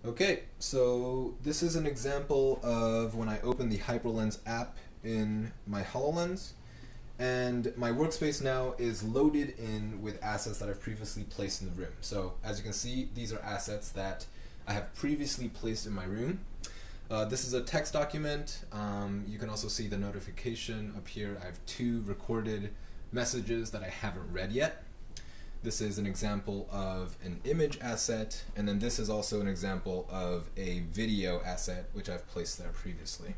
Okay, so this is an example of when I open the HyperLens app in my HoloLens, and my workspace now is loaded in with assets that I've previously placed in the room. So as you can see, these are assets that I have previously placed in my room. This is a text document. You can also see the notification up here. I have 2 recorded messages that I haven't read yet. This is an example of an image asset, and then this is also an example of a video asset which I've placed there previously.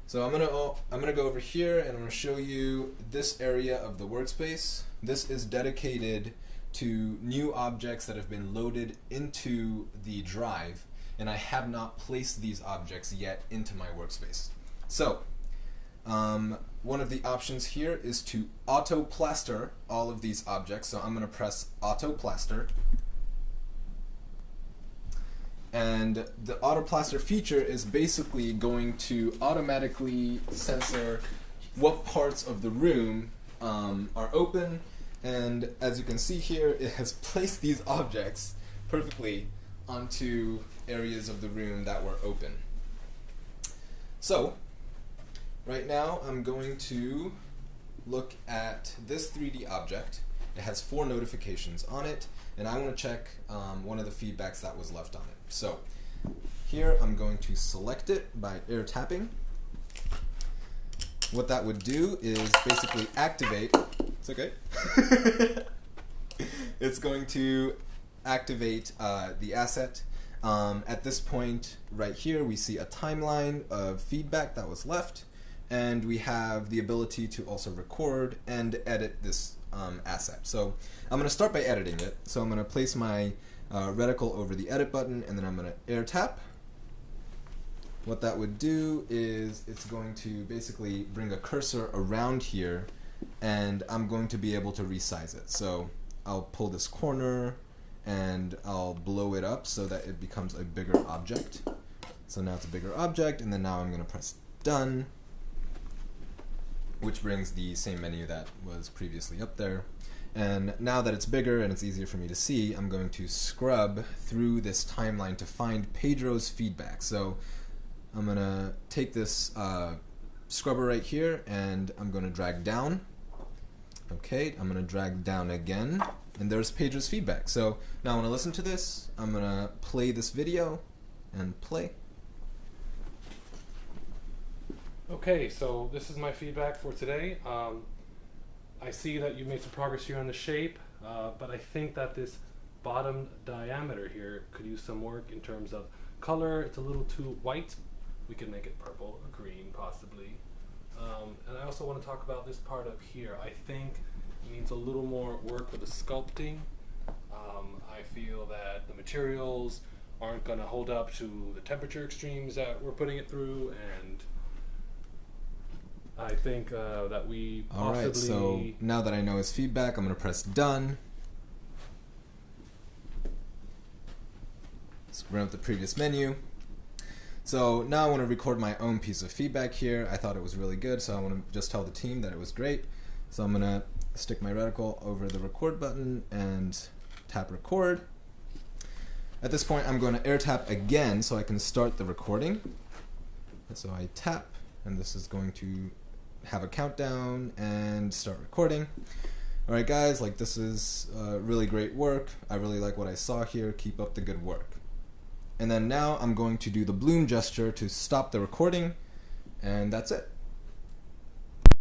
So I'm gonna go over here and I'm gonna show you this area of the workspace. This is dedicated to new objects that have been loaded into the drive, and I have not placed these objects yet into my workspace. So one of the options here is to auto plaster all of these objects. So I'm going to press auto plaster, and the auto plaster feature is basically going to automatically censor what parts of the room are open, and as you can see here, it has placed these objects perfectly onto areas of the room that were open. So right now I'm going to look at this 3D object. It has 4 notifications on it, and I want to check one of the feedbacks that was left on it. So here I'm going to select it by air tapping. What that would do is basically activate, it's okay, it's going to activate the asset. At this point right here we see a timeline of feedback that was left, and we have the ability to also record and edit this asset. So I'm going to start by editing it. So I'm going to place my reticle over the edit button, and then I'm going to air tap. What that would do is it's going to basically bring a cursor around here, and I'm going to be able to resize it. So I'll pull this corner and I'll blow it up so that it becomes a bigger object. So now it's a bigger object, and then now I'm going to press done, which brings the same menu that was previously up there. And now that it's bigger and it's easier for me to see, I'm going to scrub through this timeline to find Pedro's feedback. So I'm going to take this scrubber right here, and I'm going to drag down. Okay, I'm going to drag down again, and there's Pedro's feedback. So now I want to listen to this. I'm going to play this video and play. Okay, so this is my feedback for today. I see that you made some progress here on the shape, but I think that this bottom diameter here could use some work in terms of color. It's a little too white. We can make it purple or green possibly. And I also want to talk about this part up here. I think it needs a little more work with the sculpting. I feel that the materials aren't going to hold up to the temperature extremes that we're putting it through, and I think that we possibly... Alright, so now that I know his feedback, I'm going to press done. Let's run up the previous menu. So now I want to record my own piece of feedback here. I thought it was really good, so I want to just tell the team that it was great. So I'm going to stick my reticle over the record button and tap record. At this point I'm going to air tap again so I can start the recording. So I tap, and this is going to have a countdown and start recording. Alright guys, like, this is really great work. I really like what I saw here. Keep up the good work. And then now I'm going to do the bloom gesture to stop the recording, and that's it.